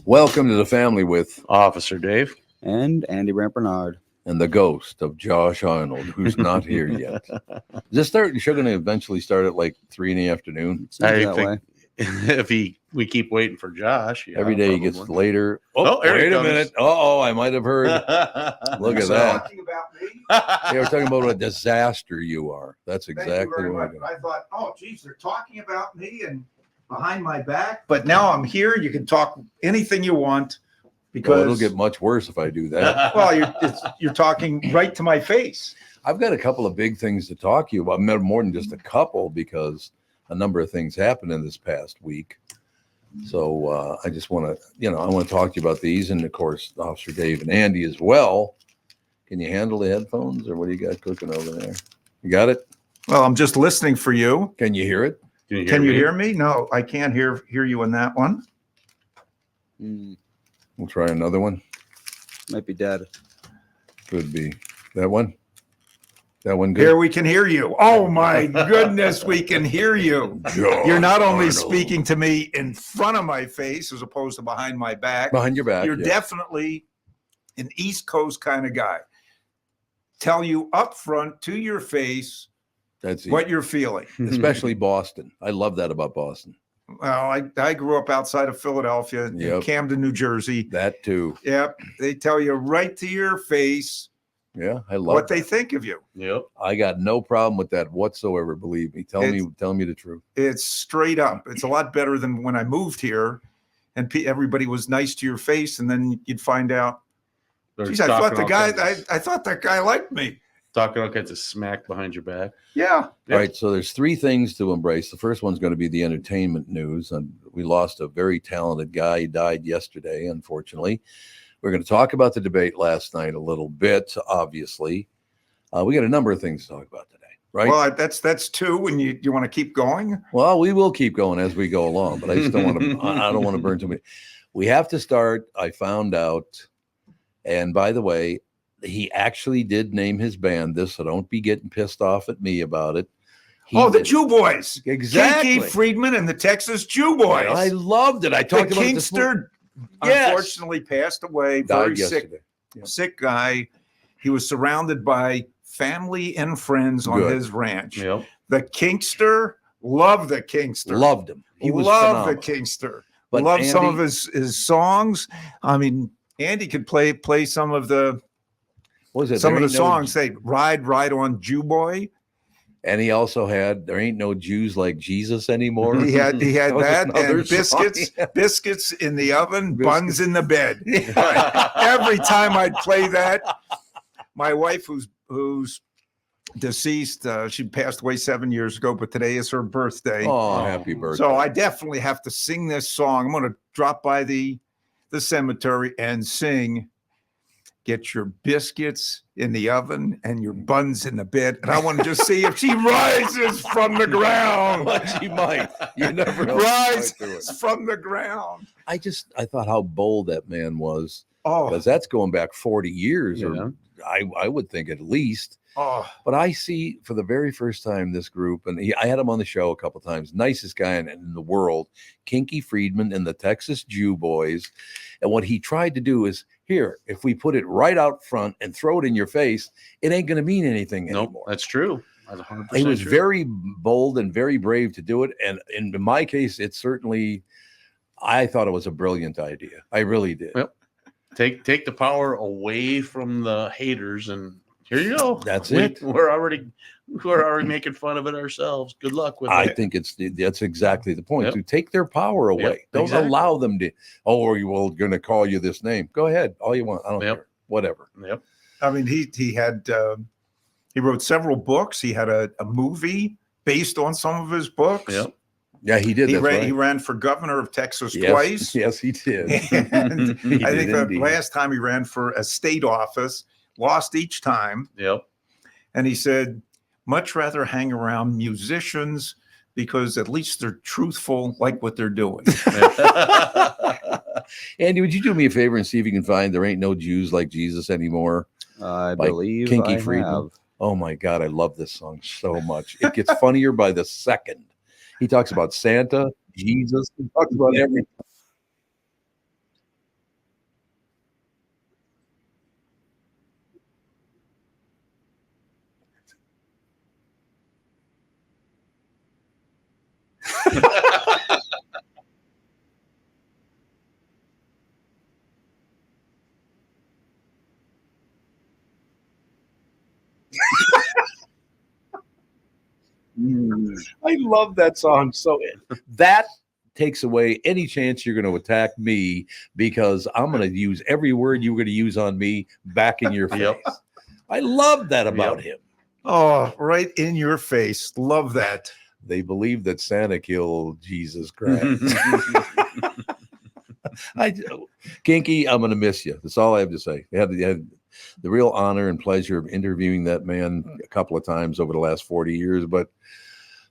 Welcome to the family with Officer Dave. And Andy Bernard. and the ghost of Josh Arnold, who's not here yet. Is this going to eventually start at like 3 in the afternoon? Seems I that way. think we keep waiting for Josh. Yeah, Every day he gets probably. later. Oh, there he wait a comes. minute. I might have heard. Look at that. Talking about me? They were talking about what a disaster you are. That's Thank you exactly very what much. I thought, oh, geez, they're talking about me and behind my back. But now I'm here. You can talk anything you want because it'll get much worse if I do that. well, you're talking right to my face. I've got a couple of big things to talk to you about, more than just a couple, because a number of things happened in this past week. So I just want to, I want to talk to you about these, and of course, Officer Dave and Andy as well. Can you handle the headphones, or what do you got cooking over there? You got it? Well, I'm just listening for you. Can you hear it? Can you hear me? No, I can't hear you in that one. We'll try another one. Might be dead. Could be that one. That one good. Here we can hear you. Oh my goodness, we can hear you. You're not only speaking to me in front of my face as opposed to behind my back. Behind your back. You're yeah. definitely an East Coast kind of guy. Tell you up front to your face That's what it. you're feeling. Especially Boston. I love that about Boston. Well, I grew up outside of Philadelphia in Yep. Camden, New Jersey. That too. Yep. They tell you right to your face Yeah, I love what that. they think of you. Yep. I got no problem with that whatsoever. Believe me. Tell me the truth. It's straight up. It's a lot better than when I moved here and everybody was nice to your face. And then you'd find out, geez, I thought that guy liked me. Talking all kinds of smack behind your back. Yeah. All right, so there's three things to embrace. The first one's going to be the entertainment news, and we lost a very talented guy. He died yesterday, unfortunately. We're going to talk about the debate last night a little bit, obviously. We got a number of things to talk about today, right? Well, that's two. And you want to keep going? Well, we will keep going as we go along, but I just don't want to. I don't want to burn too many. We have to start. I found out, and by the way, he actually did name his band this, so don't be getting pissed off at me about it. The Jew Boys. Exactly. Kinky Friedman and the Texas Jew Boys. I loved it. I talked the about it this morning. Kingster, Yes. unfortunately, passed away. Died Very sick, yesterday. Yeah. sick guy. He was surrounded by family and friends on Good. his ranch. Yep. The Kinkster, loved the Kinkster. Loved him. He was loved phenomenal. the Kinkster. But Loved some Andy- of his songs. I mean, Andy could play some of the What was it? some There of the Ain't No- songs. Say ride on Jew Boy. And he also had "There Ain't No Jews Like Jesus Anymore." He had That was that another and song. biscuits in the oven, Biscuits. buns in the bed. Every time I'd play that, my wife, who's deceased, she passed away 7 years ago, but today is her birthday. Oh, happy birthday! So I definitely have to sing this song. I'm going to drop by the cemetery and sing. Get your biscuits in the oven and your buns in the bed. And I want to just see if she rises from the ground. But she might. You never know. She might do it. Rises from the ground. I thought how bold that man was, Oh, because that's going back 40 years, Yeah. or I would think at least. oh, But I see for the very first time this group, and I had him on the show a couple times. Nicest guy in the world, Kinky Friedman and the Texas Jew Boys. And what he tried to do is, here, if we put it right out front and throw it in your face, it ain't going to mean anything Nope. anymore. That's true. That's 100% He was true. very bold and very brave to do it. And in my case, it certainly, I thought it was a brilliant idea. I really did. Yep. Take the power away from the haters, and here you go. That's it. We're already making fun of it ourselves. Good luck with I it. think that's exactly the point. Yep. To take their power away. Yep, Don't exactly. allow them to. Oh, are you all going to call you this name? Go ahead, all you want. I don't Yep. care. Whatever. Yep. I mean, he had he wrote several books. He had a movie based on some of his books. Yep. Yeah, he did. He That's ran, right. he ran for governor of Texas Yes, twice. Yes, he did. And He I did think the indeed. last time he ran for a state office, lost each time. Yep. And he said, much rather hang around musicians because at least they're truthful, like what they're doing. Andy, would you do me a favor and see if you can find "There Ain't No Jews Like Jesus Anymore"? I By believe Kinky I Friedman. have. Oh my God, I love this song so much. It gets funnier by the second. He talks about Santa, Jesus. He talks about everything. I love that song. So that takes away any chance you're going to attack me because I'm going to use every word you were going to use on me back in your face. Yep. I love that about him. Oh, right in your face. Love that. They believe that Santa killed Jesus Christ. Kinky, I'm going to miss you. That's all I have to say. I had the real honor and pleasure of interviewing that man a couple of times over the last 40 years, but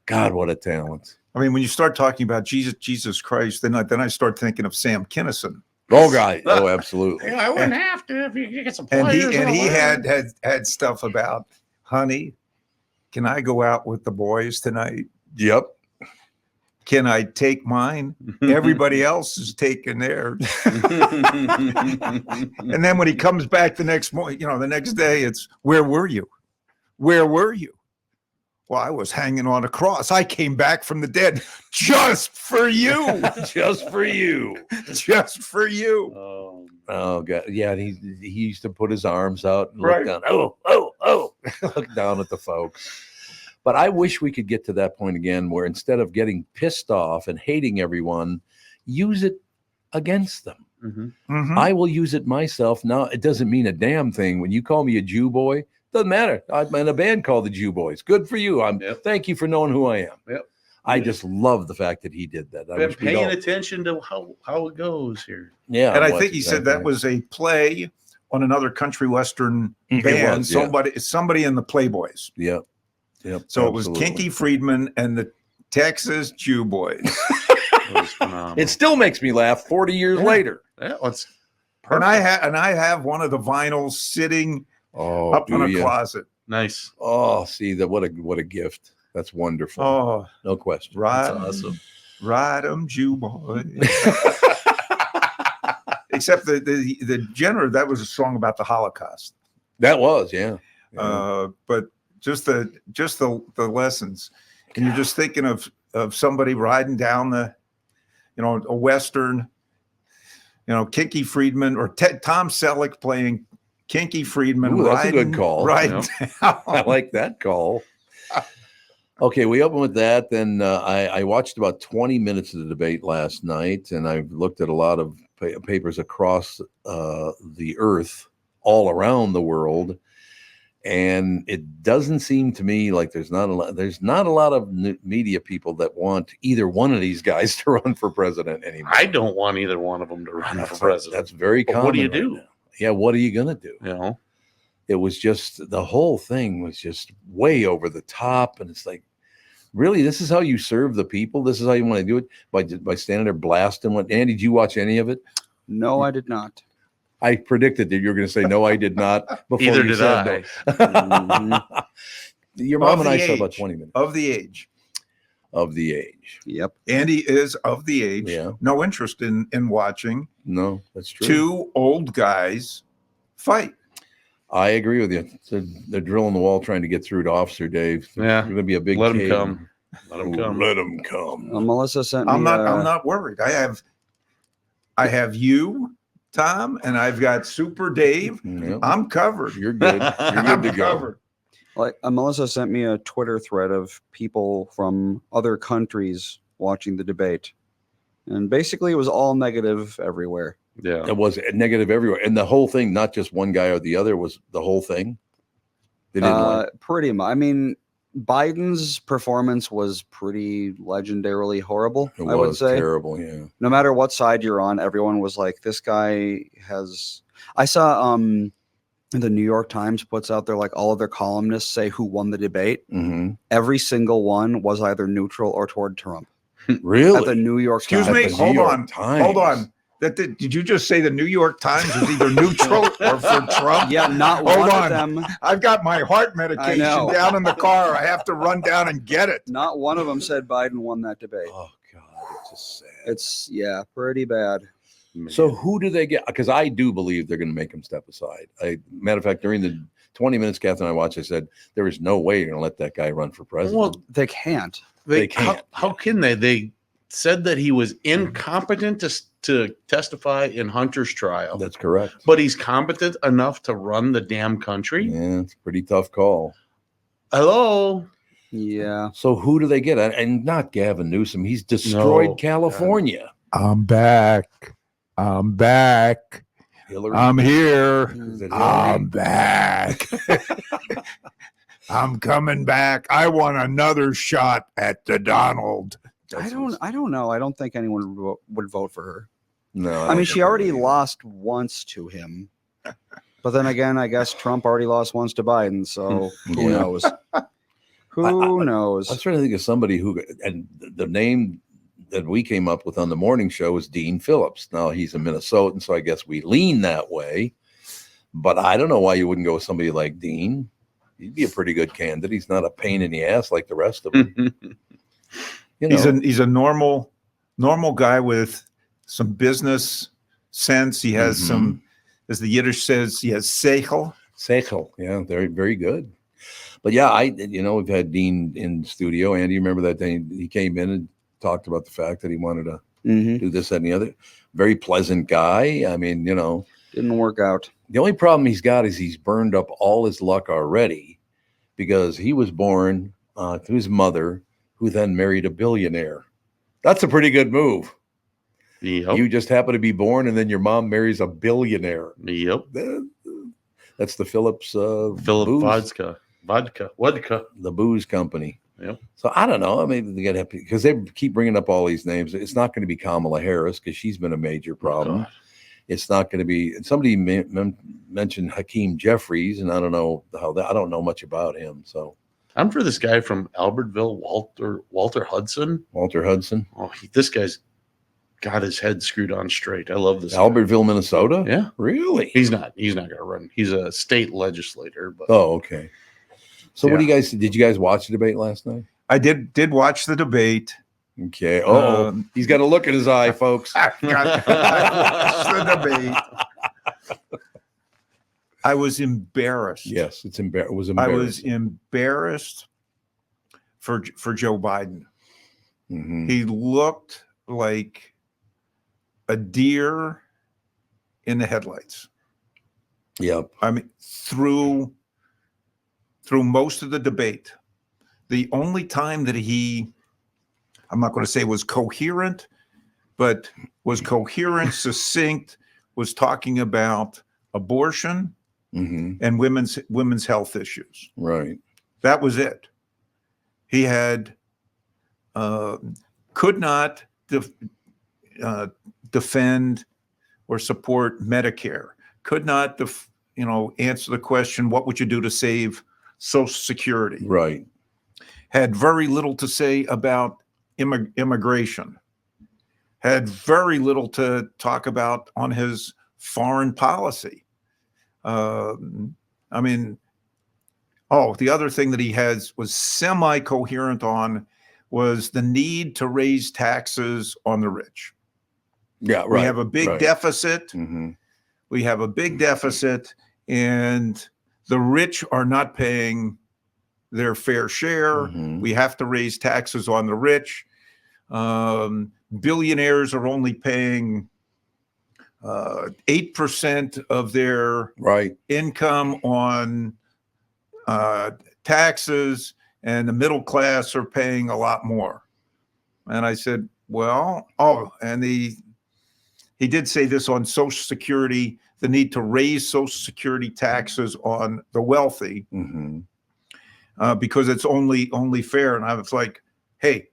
God, what a talent. I mean, when you start talking about Jesus Christ, then I start thinking of Sam Kinison. Oh, God. Oh, absolutely. I wouldn't have to if you get some And players. he had stuff about, honey, can I go out with the boys tonight? Yep. Can I take mine? Everybody else is taking theirs. And then when he comes back the next morning, the next day, it's, where were you? Where were you? Well, I was hanging on a cross. I came back from the dead just for you. Just for you. Just for you. Oh, God. Yeah. He used to put his arms out and Right. look down. Oh. Look down at the folks. But I wish we could get to that point again where instead of getting pissed off and hating everyone, use it against them. Mhm. I will use it myself. Now, it doesn't mean a damn thing. When you call me a Jew boy, doesn't matter. I'm in a band called the Jew Boys. Good for you. Thank you for knowing who I am. Yep. I just love the fact that he did that. Been paying attention to how it goes here. Yeah. And I well, think he said that was a play on another country western It band. was, yeah. Somebody in the Playboys. Yep. So it was Kinky Friedman and the Texas Jew Boys. It was phenomenal. It still makes me laugh 40 years later. Yeah, it's And I have one of the vinyls sitting Oh, up in do a ya? closet. nice. Oh, see that what a gift. That's wonderful. Oh, No question. right. That's awesome. Ride 'em, Jew boy. Except the genre, that was a song about the Holocaust. That was, yeah. Yeah. But just the lessons. And you're just thinking of somebody riding down a Western, Kinky Friedman or Tom Selleck playing Kinky Friedman. Ooh, that's a good riding- call. Riding down. I like that call. Okay, we open with that. Then I watched about 20 minutes of the debate last night, and I've looked at a lot of papers across the earth, all around the world, and it doesn't seem to me like there's not a lot of media people that want either one of these guys to run for president anymore. I don't want either one of them to run for president. That's very But common. what do you right do? now. Yeah, what are you gonna do? It was just the whole thing was just way over the top, and it's like, really, this is how you serve the people? This is how you want to do it by standing there blasting? What? Andy, did you watch any of it? No, I did not. I predicted that you were going to say no, I did not. Before Either you did said I. no. Your mom Of and I the saw about age. 20 minutes Of the age. of the age. Yep. Andy is of the age. Yeah. No interest in watching No, that's true. two old guys fight. I agree with you. They're drilling the wall trying to get through to Officer Dave. Yeah. It's going to be a big Let 'em cave. come. Let them come. Let them come. Melissa sent me. I'm not worried. I have you, Tom, and I've got Super Dave. Yeah, I'm covered. you're good. You're I'm good to go. covered. Like Melissa sent me a Twitter thread of people from other countries watching the debate, and basically it was all negative everywhere. Yeah. It was negative everywhere. And the whole thing, not just one guy or the other, was the whole thing. They didn't like Pretty much. I mean, Biden's performance was pretty legendarily horrible. it. I would Was say, terrible. Yeah. no matter what side you're on, everyone was like, "This guy has." I saw the New York Times puts out there like all of their columnists say who won the debate. Mm-hmm. Every single one was either neutral or toward Trump. Really? At the New York Excuse Times. me. At the Hold New York on. Times. Hold on. Did you just say the New York Times is either neutral or for Trump? Yeah, not Hold one on. of them. I've got my heart medication know. down in the car. I have to run down and get it. Not one of them said Biden won that debate. Oh God, it's just sad. It's pretty bad. So who do they get? Because I do believe they're going to make him step aside. Matter of fact, during the 20 minutes Catherine and I watched, I said there is no way you're going to let that guy run for president. Well, They can't. They can't. How can they? said that he was incompetent to testify in Hunter's trial, That's correct. but he's competent enough to run the damn country. Yeah, it's a pretty tough call. Hello. Yeah. So who do they get? And not Gavin Newsom. He's destroyed No. California. I'm back. I'm back. Hillary. I'm here. Is it Hillary? I'm back. I'm coming back. I want another shot at the Donald. I don't know. I don't think anyone would vote for her. No. I don't mean, she think already they- lost once to him. But then again, I guess Trump already lost once to Biden. So who Yeah. knows? Who knows? I was trying to think of somebody who, and the name that we came up with on the morning show is Dean Phillips. Now he's a Minnesotan, so I guess we lean that way. But I don't know why you wouldn't go with somebody like Dean. He'd be a pretty good candidate. He's not a pain in the ass like the rest of them. You know, He's a normal guy with some business sense. He has some, as the Yiddish says, he has seichel. Seichel. Yeah, very, very good. But yeah, we've had Dean in studio. Andy, you remember that day he came in and talked about the fact that he wanted to Mhm. do this, that, and the other. Very pleasant guy. I mean, Didn't work out. the only problem he's got is he's burned up all his luck already because he was born to his mother, who then married a billionaire. That's a pretty good move. Yep. You just happen to be born, and then your mom marries a billionaire. Yep. That's the Phillips Philip booze, Vodka. the booze company. Yep. So I don't know. I mean, they got to because they keep bringing up all these names. It's not going to be Kamala Harris because she's been a major problem. God. It's not going to be. Somebody mentioned Hakeem Jeffries, and I don't know I don't know much about him. So I'm for this guy from Albertville, Walter Hudson. Walter Hudson, Oh, this guy's got his head screwed on straight. I love this. guy. Albertville, Minnesota. Yeah. Really? He's not going to run. He's a state legislator, but Oh, okay. So what do you guys? Did you guys watch the debate last night? I did watch the debate. Okay. Oh, he's got a look in his eye, folks. I watched the debate. I was embarrassed. Yes, it was I embarrassing. was embarrassed for Joe Biden. Mhm. He looked like a deer in the headlights. Yep. I mean, through most of the debate, the only time that I'm not going to say was coherent, but was coherent, succinct, was talking about abortion Hmm. and women's health issues. Right. That was it. He had could not defend or support Medicare. Could not answer the question, what would you do to save Social Security? Right. Had very little to say about immigration. Had very little to talk about on his foreign policy. I mean, the other thing that he was semi-coherent on was the need to raise taxes on the rich. Yeah. Right. We have a big deficit. Hmm. We have a big deficit, and the rich are not paying their fair share. Mhm. We have to raise taxes on the rich. Billionaires are only paying 8% of their Right. income on taxes, and the middle class are paying a lot more. And I said, and he did say this on Social Security, the need to raise Social Security taxes on the wealthy. Hmm. Because it's only fair. And I was like, hey,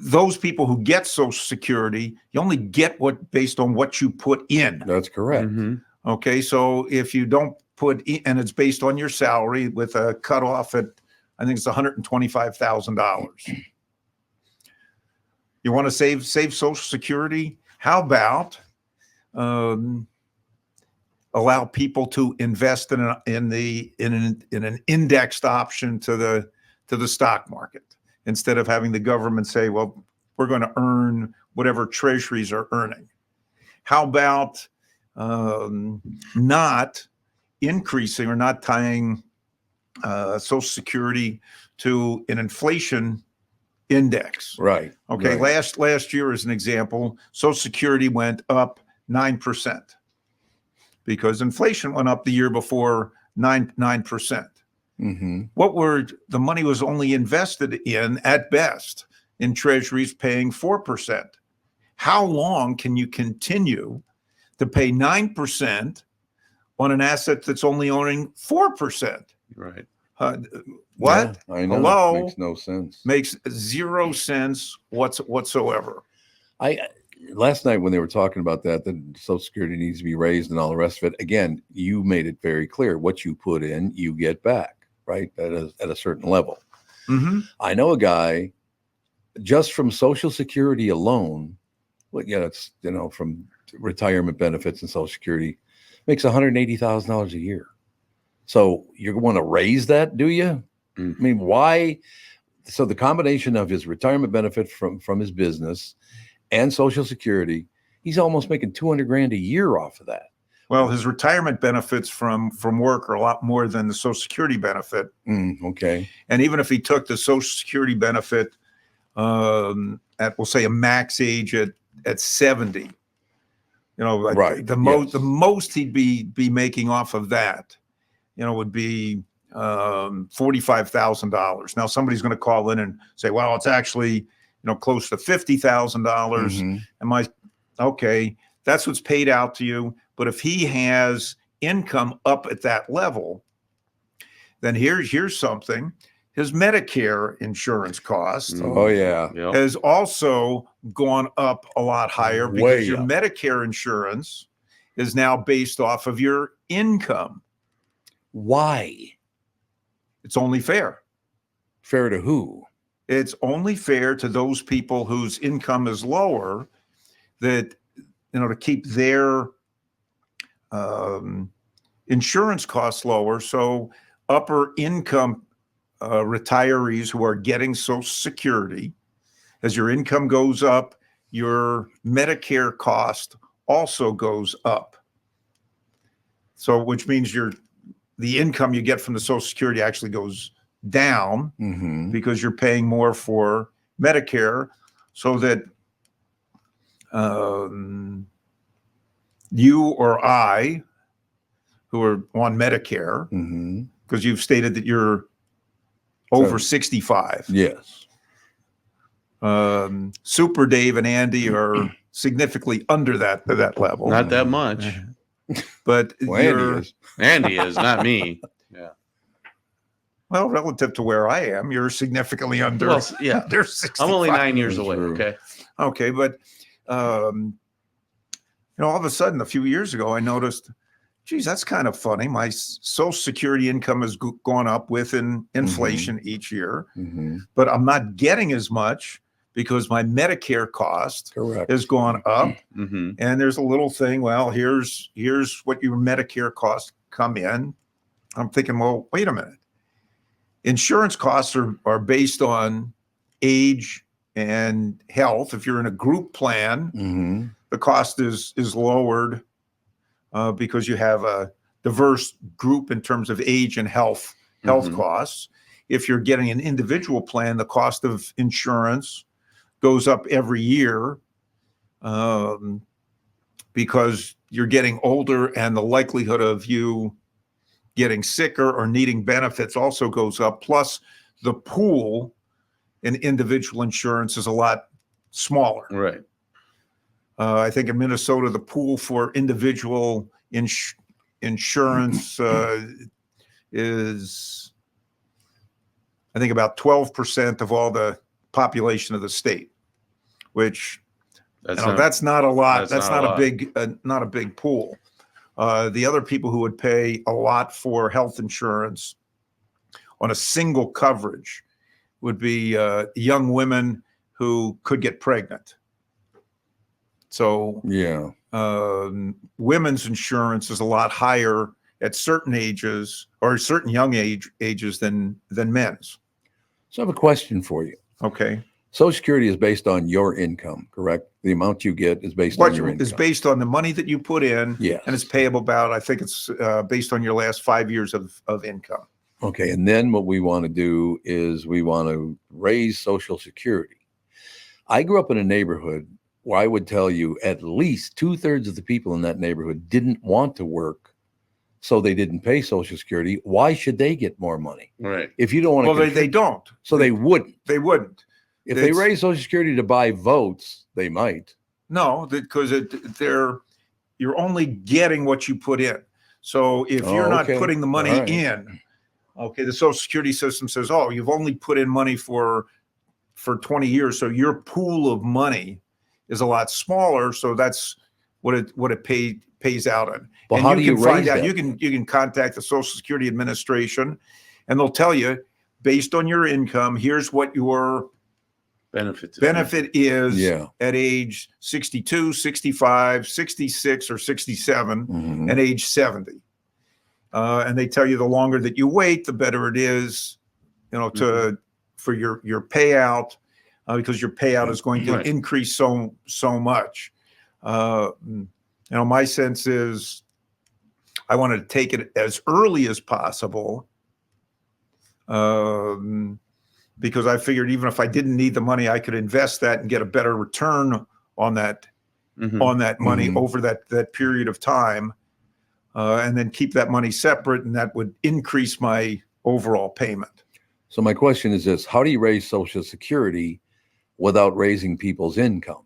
those people who get Social Security, you only get based on what you put in. That's correct. Mhm. Okay, so if you don't put in, and it's based on your salary with a cutoff at, I think it's $125,000. You want to save Social Security? How about allow people to invest in an indexed option to the stock market instead of having the government say, well, we're going to earn whatever treasuries are earning? How about not increasing or not tying Social Security to an inflation index. Right. Okay, right. last year as an example, Social Security went up 9% because inflation went up the year before 9%. Mm-hmm. The money was only invested in at best in treasuries paying 4%. How long can you continue to pay 9% on an asset that's only owning 4%? Right. What? Yeah, I know. Hello? Makes no sense. Makes zero sense whatsoever. I last night when they were talking about that, Social Security needs to be raised and all the rest of it. Again, you made it very clear: what you put in, you get back, right? At a certain level. Mm-hmm. I know a guy just from Social Security alone. Well, yeah, it's from retirement benefits and Social Security makes $180,000 a year. So you want to raise that, do you? Mm. I mean, why? So the combination of his retirement benefit from his business and Social Security, he's almost making 200 grand a year off of that. Well, his retirement benefits from work are a lot more than the Social Security benefit. Okay. And even if he took the Social Security benefit at, we'll say, a max age at 70, Right. the most he'd be making off of that, would be $45,000. Now somebody's going to call in and say, well, it's actually close to $50,000. Okay, that's what's paid out to you. But if he has income up at that level, then here's something. His Medicare insurance cost Oh yeah. Yep. has also gone up a lot higher because Way your up. Medicare insurance is now based off of your income. Why? It's only fair. Fair to who? It's only fair to those people whose income is lower, that to keep their insurance costs lower. So upper income retirees who are getting Social Security, as your income goes up, your Medicare cost also goes up. So which means the income you get from the Social Security actually goes down because you're paying more for Medicare, so that you or I, who are on Medicare, because you've stated that you're over 65. Yes. Super Dave and Andy are significantly under that level. Not that much. But Well, Andy is, not me. Yeah. Well, relative to where I am, you're significantly under. Well, yeah. Under 65. I'm only 9 years That's away. true. Okay. Okay, but all of a sudden, a few years ago, I noticed, geez, that's kind of funny. My Social Security income has gone up with inflation each year, but I'm not getting as much because my Medicare cost has gone up. And there's a little thing. Well, here's what your Medicare costs come in. I'm thinking, well, wait a minute. Insurance costs are based on age and health. If you're in a group plan, the cost is lowered because you have a diverse group in terms of age and health costs. If you're getting an individual plan, the cost of insurance goes up every year because you're getting older, and the likelihood of you getting sicker or needing benefits also goes up. Plus, the pool in individual insurance is a lot smaller. Right. I think in Minnesota, the pool for individual insurance is, I think, about 12% of all the population of the state, which that's not a lot. That's not a big pool. The other people who would pay a lot for health insurance on a single coverage would be young women who could get pregnant. So Yeah. Women's insurance is a lot higher at certain ages or certain young ages than men's. So I have a question for you. Okay. Social Security is based on your income, correct? The amount you get is based on your income. It's based on the money that you put in, Yes. and it's payable about, I think it's based on your last 5 years of income. Okay. And then what we want to do is we want to raise Social Security. I grew up in a neighborhood where I would tell you at least 2/3 of the people in that neighborhood didn't want to work, so they didn't pay Social Security. Why should they get more money? Right. If you don't want to, Well, they don't. so they wouldn't. They wouldn't. If they It's- raise Social Security to buy votes, they might. No, because you're only getting what you put in. So if Oh, you're not okay. putting the money All right. in, okay, the Social Security system says, oh, you've only put in money for 20 years, so your pool of money is a lot smaller. So that's what it pays out on. But and how you do you can find raise out. that? You can contact the Social Security Administration, and they'll tell you based on your income, here's what your benefit is Yeah. at age 62, 65, 66, or 67, Mhm. and age 70. And they tell you the longer that you wait, the better it is, for your payout, because your payout is going to Right. increase so much. My sense is I want to take it as early as possible. Because I figured even if I didn't need the money, I could invest that and get a better return on that money Mhm. over that period of time, and then keep that money separate, and that would increase my overall payment. So my question is this: how do you raise Social Security without raising people's income?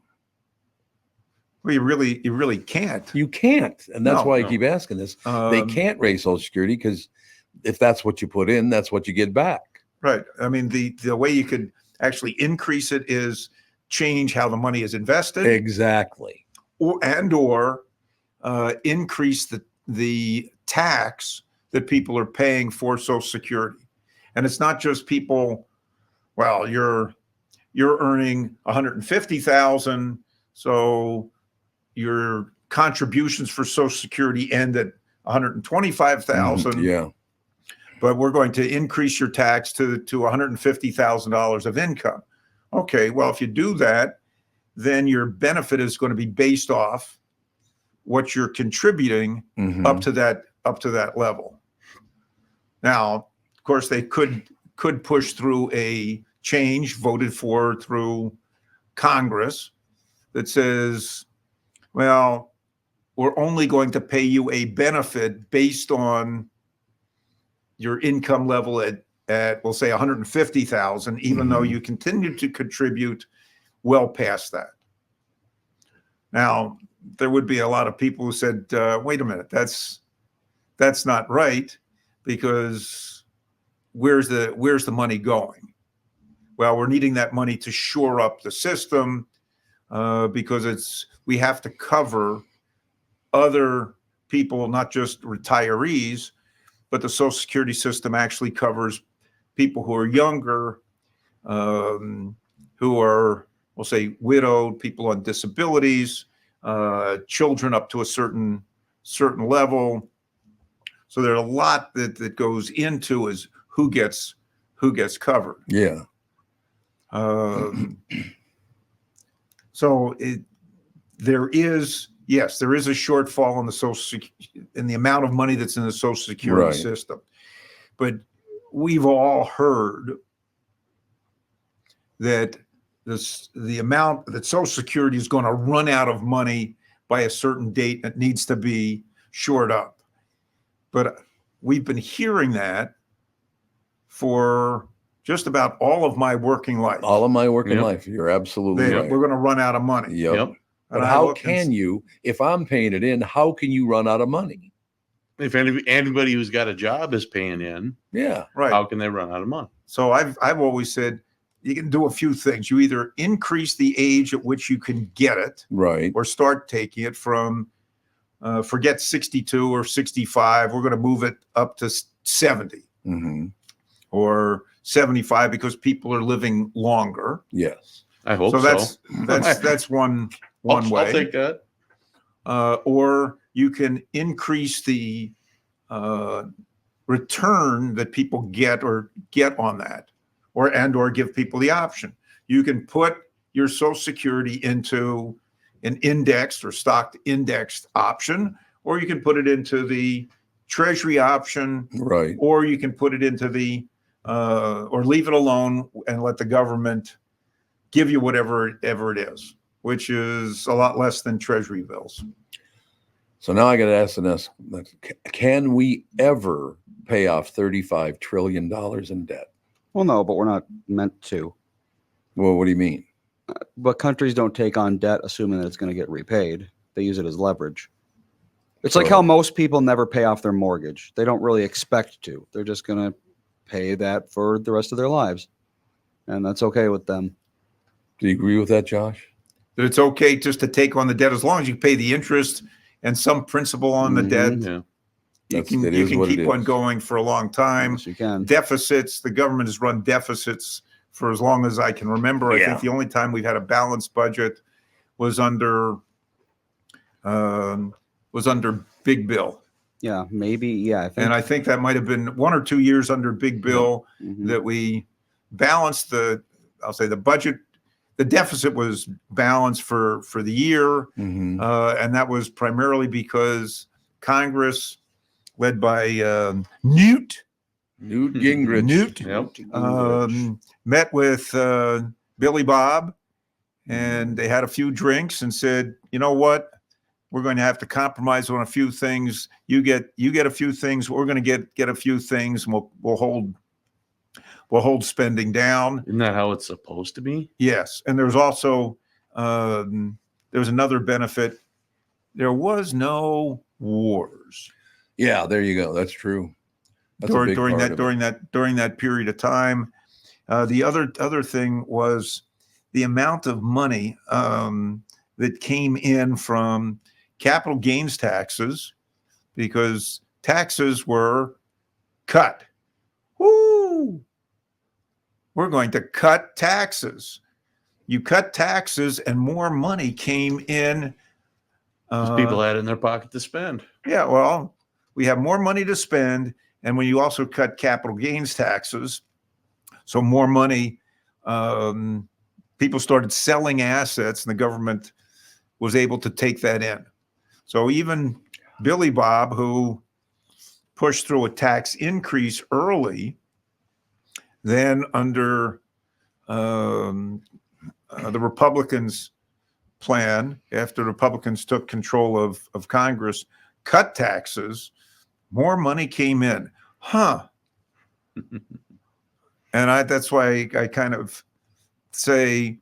Well, you really can't. You can't, and that's No, why I no. keep asking this. They Um, can't raise Social Security because if that's what you put in, that's what you get back. Right. I mean, the way you could actually increase it is change how the money is invested, Exactly. or increase the tax that people are paying for Social Security. And it's not just people. Well, you're earning 150,000, so your contributions for Social Security end at 125,000. Yeah. But we're going to increase your tax to $150,000 of income. Okay, well, if you do that, then your benefit is going to be based off what you're contributing Mhm. up to that level. Now, of course, they could push through a change voted for through Congress that says, well, we're only going to pay you a benefit based on your income level at we'll say 150,000, even though Mhm. you continue to contribute well past that. Now, there would be a lot of people who said, wait a minute, that's not right, because where's the money going? Well, we're needing that money to shore up the system, because we have to cover other people, not just retirees, but the Social Security system actually covers people who are younger, who are, we'll say, widowed, people on disabilities, children up to a certain level. So there's a lot that goes into is who gets covered. Yeah. So there is a shortfall in in the amount of money that's in the Social Security Right. system, but we've all heard that the amount that Social Security is going to run out of money by a certain date that needs to be shored up. But we've been hearing that for just about all of my working life. All of my working Yep. life. You're absolutely that right. we're going to run out of money. Yep. Yep. But And I how look and can you, if I'm paying it in, how can you run out of money? If anybody who's got a job is paying in, Yeah. right. how can they run out of money? So I've always said you can do a few things. You either increase the age at which you can get it, Right. or start taking it from forget 62 or 65. We're going to move it up to 70 Hmm. or 75 because people are living longer. Yes. I hope So so. that's one way. I'll take that. Or you can increase the return that people get on that, or give people the option. You can put your Social Security into an indexed or stocked indexed option, or you can put it into the treasury option, Right. or you can put it into the or leave it alone and let the government give you whatever it is, which is a lot less than treasury bills. So now I got to ask the next, can we ever pay off $35 trillion in debt? Well, no, but we're not meant to. Well, what do you mean? But countries don't take on debt assuming that it's going to get repaid. They use it as leverage. It's like So- how most people never pay off their mortgage. They don't really expect to. They're just going to pay that for the rest of their lives. And that's okay with them. Do you agree with that, Josh? That it's okay just to take on the debt as long as you pay the interest and some principal on the debt. Yeah. You That's- can it you is can what it keep on is. going for a long time. Yes, you can. Deficits, the government has run deficits for as long as I can remember. I Yeah. think the only time we've had a balanced budget was under Big Bill. Yeah, maybe. Yeah, I think. And I think that might have been 1 or 2 years under Big Bill Mhm. that we balanced I'll say the budget. The deficit was balanced for the year. Mm-hmm. And that was primarily because Congress, led by Newt, Newt Gingrich. Yep. met with Billy Bob, and they had a few drinks and said, you know what? We're going to have to compromise on a few things. You get a few things. We're going to get a few things, and we'll hold spending down. Isn't that how it's supposed to be? Yes, and there's also there's another benefit. There was no wars Yeah, there you go. That's true. That's a big during part of it. that period of time. The other thing was the amount of money that came in from capital gains taxes, because taxes were cut. Woo! We're going to cut taxes. You cut taxes, and more money came in. 'Cause people had it in their pocket to spend. Yeah, well, we have more money to spend, and when you also cut capital gains taxes, so more money, people started selling assets, and the government was able to take that in. So even Billy Bob, who pushed through a tax increase early, then under the Republicans' plan, after the Republicans took control of Congress, cut taxes, more money came in. And that's why I kind of say,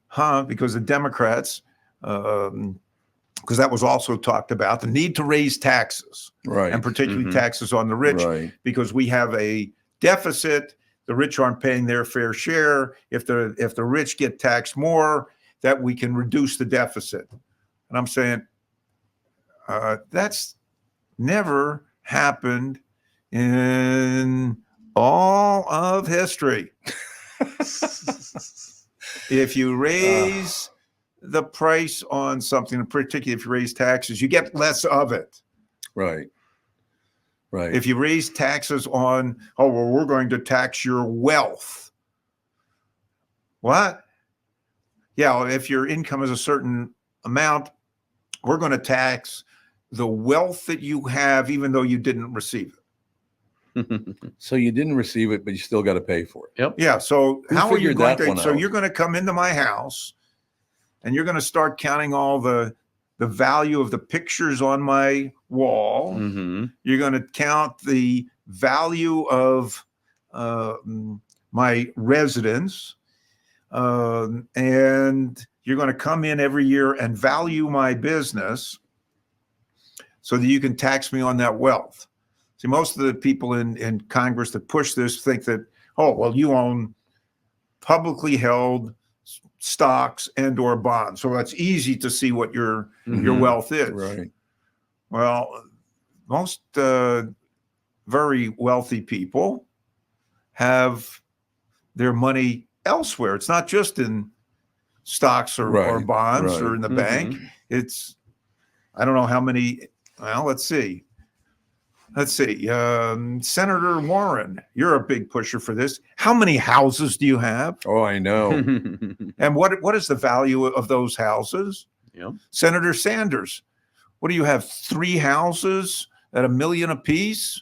because the Democrats, because that was also talked about, the need to raise taxes, Right. and particularly Mhm. taxes on the rich, Right. because we have a deficit. The rich aren't paying their fair share. If the rich get taxed more, that we can reduce the deficit. And I'm saying that's never happened in all of history. If you raise the price on something, particularly if you raise taxes, you get less of it. Right. Right. If you raise taxes on, we're going to tax your wealth. What? Yeah, if your income is a certain amount, we're going to tax the wealth that you have, even though you didn't receive it. So you didn't receive it, but you still got to pay for it. Yep. Yeah. So Who how are you figured going that one to? So out? you're going to come into my house, and you're going to start counting all the value of the pictures on my wall. Mm-hmm. You're going to count the value of my residence, and you're going to come in every year and value my business so that you can tax me on that wealth. See, most of the people in Congress that push this think that, you own publicly held stocks and or bonds, so that's easy to see what your Mhm. wealth is. Right. Well, most very wealthy people have their money elsewhere. It's not just in stocks or Right, bonds right. or in the Mhm. bank. It's, I don't know how many. Well, let's see. Senator Warren, you're a big pusher for this. How many houses do you have? Oh, I know. And what is the value of those houses? Yep. Senator Sanders, what do you have? 3 houses at $1 million apiece?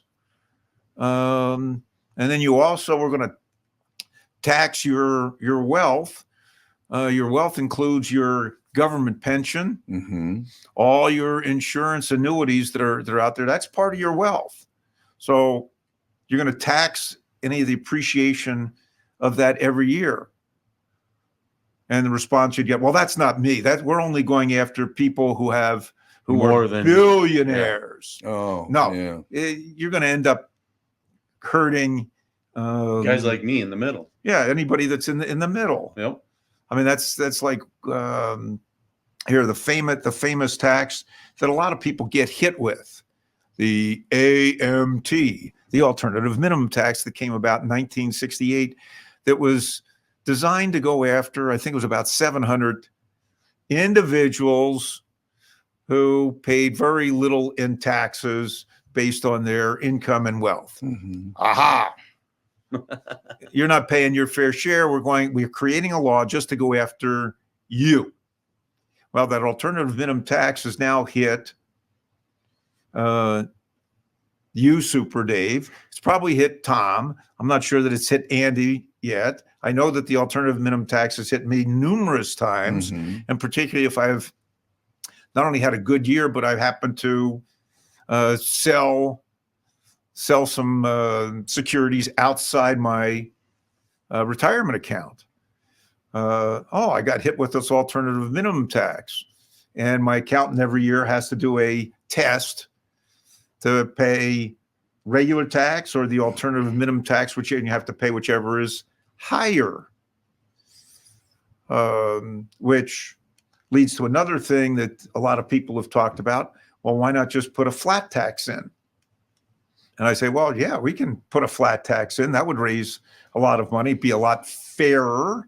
And then you also were going to tax your wealth. Your wealth includes your government pension, Mm-hmm. all your insurance annuities that are out there. That's part of your wealth. So you're going to tax any of the appreciation of that every year. And the response you'd get, well, that's not me. That we're only going after people who are billionaires. Oh, No, yeah. you're going to end up hurting Guys like me in the middle. yeah, anybody that's in the middle. Yep. I mean, that's like here the famous tax that a lot of people get hit with, the AMT, the alternative minimum tax that came about in 1968, that was designed to go after, I think it was about 700 individuals who paid very little in taxes based on their income and wealth. Mm-hmm. Aha. You're not paying your fair share. We're creating a law just to go after you. Well, that alternative minimum tax has now hit you, Super Dave. It's probably hit Tom. I'm not sure that it's hit Andy yet. I know that the alternative minimum tax has hit me numerous times, Mm-hmm. and particularly if I've not only had a good year, but I've happened to sell some securities outside my retirement account. I got hit with this alternative minimum tax, and my accountant every year has to do a test to pay regular tax or the alternative minimum tax, which you have to pay whichever is higher, which leads to another thing that a lot of people have talked about. Well, why not just put a flat tax in? And I say, well, yeah, we can put a flat tax in. That would raise a lot of money, be a lot fairer.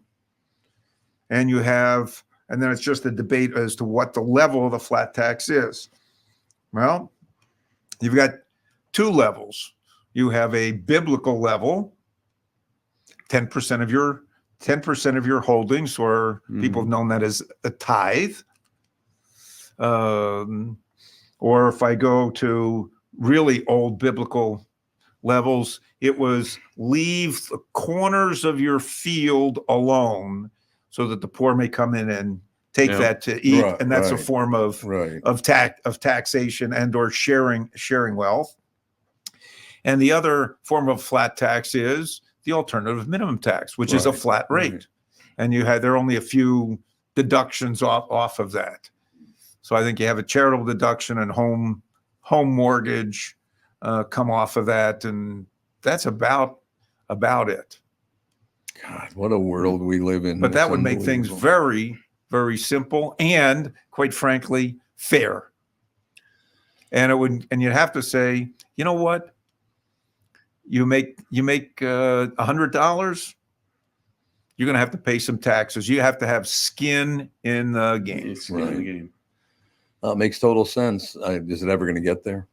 And then it's just a debate as to what the level of the flat tax is. Well, you've got two levels. You have a biblical level, 10% of your holdings, or people have known that as a tithe. Or if I go to really old biblical levels, it was leave the corners of your field alone so that the poor may come in and take that to eat. Right, and that's a right. form of taxation and or sharing wealth. And the other form of flat tax is the alternative minimum tax, which is a Right, flat rate. right. And there are only a few deductions off of that. So I think you have a charitable deduction and home mortgage come off of that, and that's about it. God, what a world we live in. But that It's would make things unbelievable. very, very simple and, quite frankly, fair. And you'd have to say, you know what? You make $100, you're going to have to pay some taxes. You have to have skin in the game. It's in the Right. game. It makes total sense. Is it ever going to get there?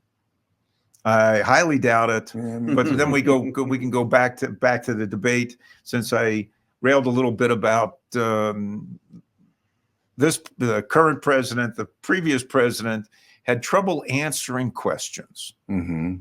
I highly doubt it. Yeah, But then we can go back to the debate, since I railed a little bit about the current president. The previous president had trouble answering questions. mm-hmm.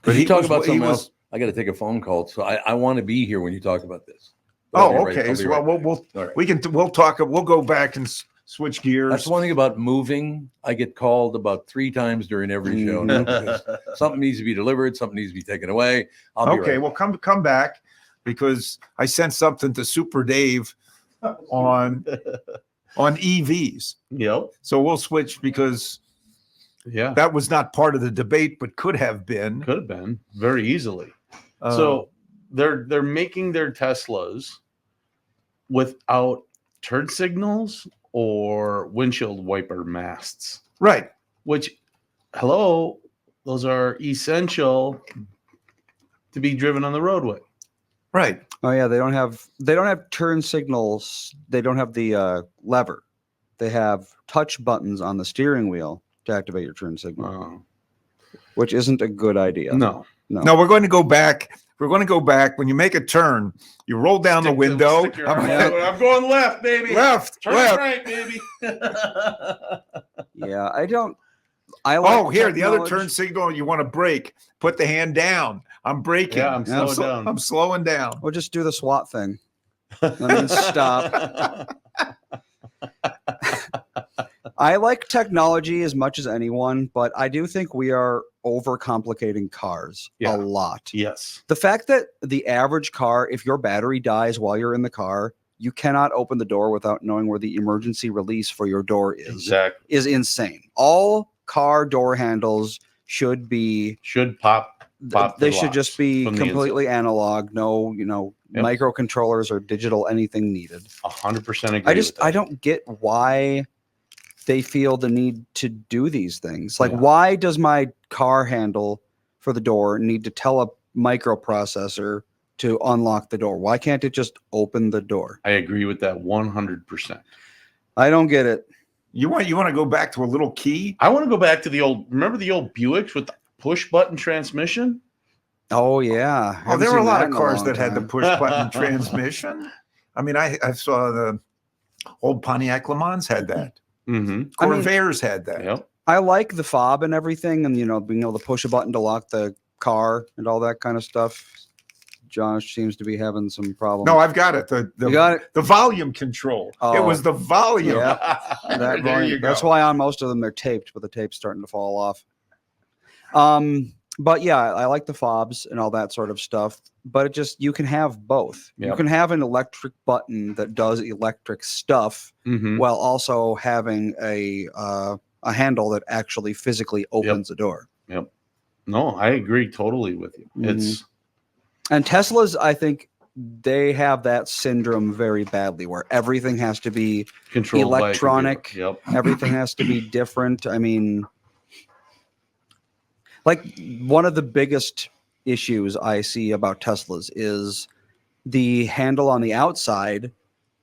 But But you talk was- about he something was- else. I got to take a phone call, so I want to be here when you talk about this. Oh, I'll be right- okay. I'll So be right we'll back. All right. we'll talk. We'll go back and switch gears. That's one thing about moving. I get called about 3 times during every show. Mhm. Because something needs to be delivered. Something needs to be taken away. I'll be Okay, right. well, come back, because I sent something to Super Dave on EVs. Yep. So we'll switch, because Yeah. that was not part of the debate, but could have been. Could have been very easily. Uh, So they're making their Teslas without turn signals or windshield wiper masts, right. which, hello, those are essential to be driven on the roadway. Right. Oh yeah, they don't have turn signals. They don't have the lever. They have touch buttons on the steering wheel to activate your turn signal, which isn't a good idea. No. No, we're going to go back. We're going to go back. When you make a turn, you roll down the window. Stick your arm out. I'm going left, baby. Left, Turn left. right, baby. Yeah, I don't. I like Oh, here, the other technology. turn signal, you want to brake, put the hand down. I'm braking. Yeah, I'm slowing down. I'm slowing down. We'll just do the SWAT thing. That means stop. I like technology as much as anyone, but I do think we are overcomplicating cars Yeah. a lot. Yes. The fact that the average car, if your battery dies while you're in the car, you cannot open the door without knowing where the emergency release for your door Exactly. is insane. All car door handles should be Should pop they the should locks just be from the completely analog, no, Yep. microcontrollers or digital anything needed. 100% agree. with that. I don't get why they feel the need to do these things. Like, Yeah. why does my car handle for the door need to tell a microprocessor to unlock the door? Why can't it just open the door? I agree with that 100%. I don't get it. You want to go back to a little key? I want to go back to remember the old Buicks with the push button transmission? Oh yeah. Oh, Haven't there were a seen lot that of in a cars long that had the time. push button transmission. I mean, I saw the old Pontiac Le Mans had that. Mm-hmm. I mean, Corvairs had that. Yep. I like the fob and everything, and being able to push a button to lock the car and all that kind of stuff. Josh seems to be having some problems. No, I've got it. You got it? The volume control. It Oh. was the volume. Yeah. That There volume. you go. That's why on most of them they're taped, but the tape's starting to fall off. But yeah, I like the fobs and all that sort of stuff. But you can have both. You Yep. can have an electric button that does electric stuff Mm-hmm. while also having a handle that actually physically opens the door. No, I agree totally with you. Mhm. It's And Teslas, I think they have that syndrome very badly, where everything has to be controlled by a electronic. computer. everything has to be different. I mean, like, one of the biggest issues I see about Teslas is the handle on the outside.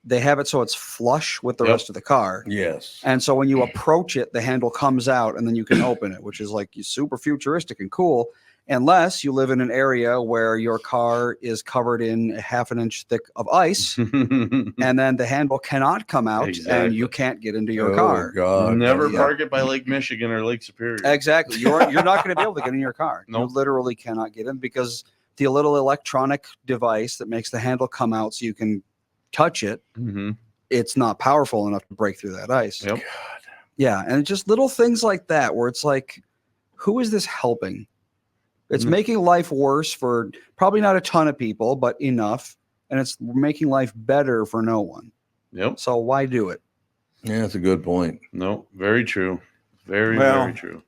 They have it so it's flush with the Yep. rest of the car. Yes. And so when you approach it, the handle comes out and then you can open it, which is like super futuristic and cool. Unless you live in an area where your car is covered in a half an inch thick of ice, Yep. and then the handle cannot come out and Exactly. you can't get into your Oh, car. God. Never yeah. park it by Lake Michigan or Lake Superior. Exactly. You're not going to be able to get in your car. Nope. You literally cannot get in because the little electronic device that makes the handle come out so you can touch it, Mm-hmm. it's not powerful enough to break through that ice. Yep. Yeah. And just little things like that where it's like, who is this helping? It's Mm. making life worse for probably not a ton of people, but enough. And it's making life better for no one. Yep. So why do it? Yeah, that's a good point. No, very true. Very, Well, very true.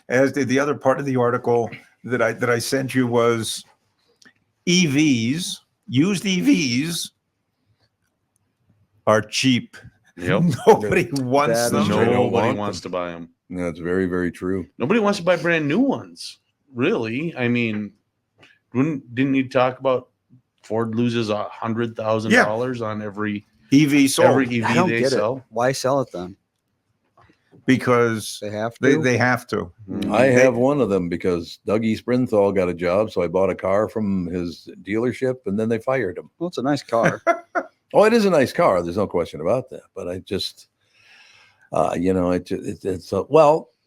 As did the other part of the article that I sent you was EVs, used EVs are cheap. Yep. Nobody wants That is them. true. They don't Nobody want wants to buy them. That's very, very true. Nobody wants to buy brand new ones. Really? I mean, didn't you talk about Ford loses $100,000 on every EV sold EV I don't they get sell? it. Why sell it then? because They have to. they have to. I They- have one of them because Dougie Sprinthal got a job, so I bought a car from his dealership, and then they fired him. Well, it's a nice car. Oh, it is a nice car. There's no question about that. But I just,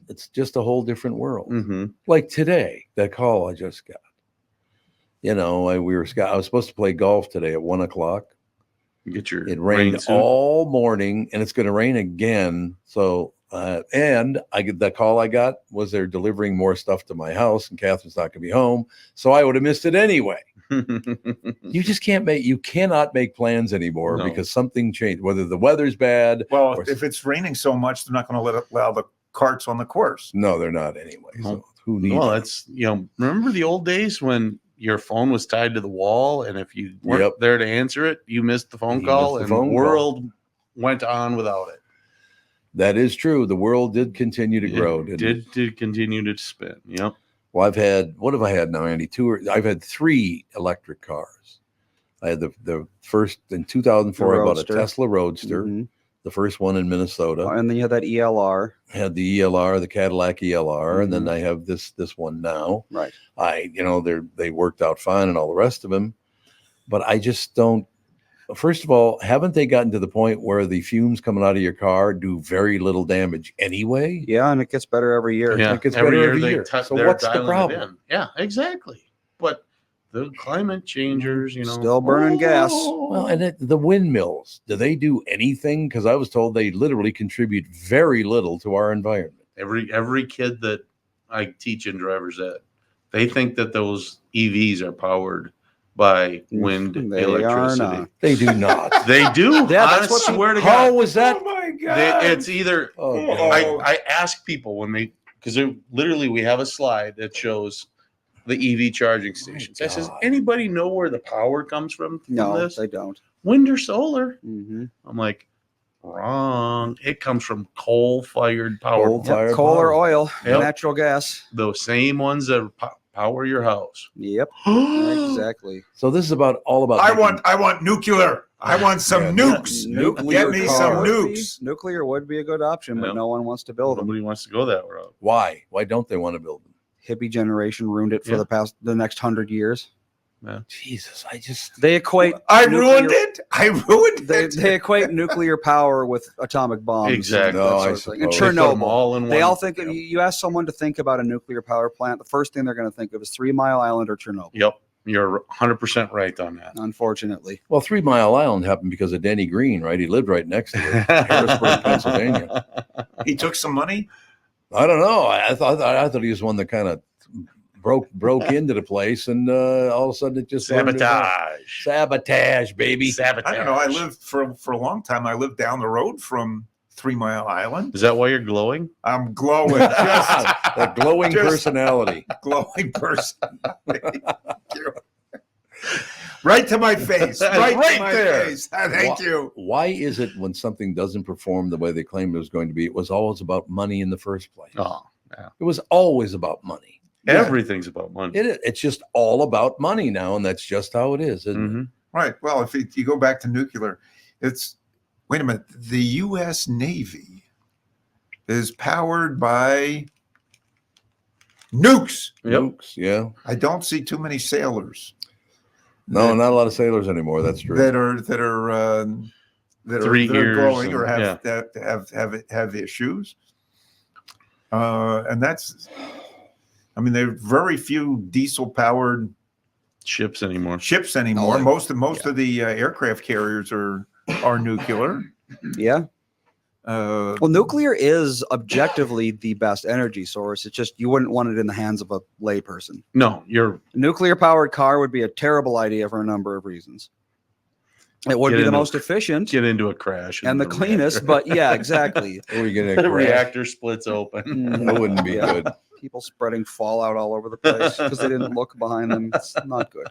it's just a whole different world. Mm-hmm. Like today, that call I just got. I was supposed to play golf today at 1:00. Get your It rained rain suit. all morning, and it's going to rain again. So, the call I got was they're delivering more stuff to my house, and Catherine's not going to be home, so I would have missed it anyway. You just cannot make plans anymore No. because something changed. Whether the weather's bad, Well, Or- if it's raining so much, they're not going to allow the carts on the course. no, they're not anyway. No. So who needs? Well, it? it's remember the old days when your phone was tied to the wall, and if you weren't Yep. there to answer it, you missed the phone You call, missed the and phone the call. world went on without it. That is true. The world did continue to It grow. Didn't it? did continue to spin. Yep. Well, what have I had now, Andy? I've had 3 electric cars. I had the first in 2004. I bought a Roadster. Tesla Roadster, Mhm. the first one in Minnesota. And then you have that ELR. I had the ELR, the Cadillac ELR, and then Mhm. I have this one now. Right. They worked out fine and all the rest of them, but I just don't. first of all, haven't they gotten to the point where the fumes coming out of your car do very little damage anyway? Yeah, and it gets better every year. Yeah, It gets better every year. So they're what's the dialing it problem? in. Yeah, exactly. But the climate changers, you know, Still burning gas. Well, and the windmills, do they do anything? Because I was told they literally contribute very little to our environment. every kid that I teach in driver's ed, they think that those EVs are powered by wind They are electricity. not. They do not. They do. Yeah, I that's what swear to How God. was that? Oh my God. It's either Oh, Oh. God. I ask people when they because literally we have a slide that shows the EV charging stations. I says, God. anybody know where the power comes from No, this? they don't. Wind or solar? Mm-hmm. I'm like, wrong. It comes from coal-fired power. Coal plants. fired Coal or power. oil, Yep. natural gas. Those same ones that power your house. Yep, exactly. So this is all about. I making- want nuclear. I want some Yeah, nukes. nuclear Get me some car. nukes. Nuclear would be a good option, but Yep. no one wants to build them. Nobody wants to go that route. Why? Why don't they want to build them? Hippie generation ruined it for Yeah. the next 100 years. Jesus, I just. They equate. I nuclear- ruined it. I ruined They, it. they equate nuclear power with atomic bombs. Exactly. And that No, sort I of thing. And suppose. They put 'em Chernobyl. all in They one. all think Yep. you ask someone to think about a nuclear power plant, the first thing they're going to think of is 3 Mile Island or Chernobyl. Yep. You're 100% right on that. Unfortunately, Well, 3 Mile Island happened because of Denny Green, right? He lived right next to it, Harrisburg, Pennsylvania. He took some money. I don't know. I thought he was one that kind of broke into the place, and all of a sudden it just sabotage, baby. Sabotage. I don't know. I lived for a long time. I lived down the road from 3 Mile Island. Is that why you're glowing? I'm glowing, just That glowing Just- personality. glowing person. Thank you. Right to my face. Right, Right to my there. face. Thank you. Why is it when something doesn't perform the way they claimed it was going to be, it was always about money in the first place? Oh, It was always about money. Yeah. everything's about money. It's just all about money now, and that's just how it is, isn't it? Mhm. Right. Well, if you go back to nuclear, wait a minute. The U.S. Navy is powered by nukes. Yep. Nukes, yeah. I don't see too many sailors. No, that, not a lot of sailors anymore. That's true. that are 3 years going or and- have issues. And that's, I mean, there are very few diesel powered Ships anymore. ships anymore. Oh, Most of the aircraft carriers are nuclear. yeah. Uh, Well, nuclear is objectively the best energy source. It's just you wouldn't want it in the hands of a layperson. No, you're A nuclear powered car would be a terrible idea for a number of reasons. It would Get be the into- most efficient get into a crash and the cleanest, but yeah, exactly. Or you get the a crash. reactor splits open. That wouldn't be Yeah. good. People spreading fallout all over the place because they didn't look behind them. It's not good.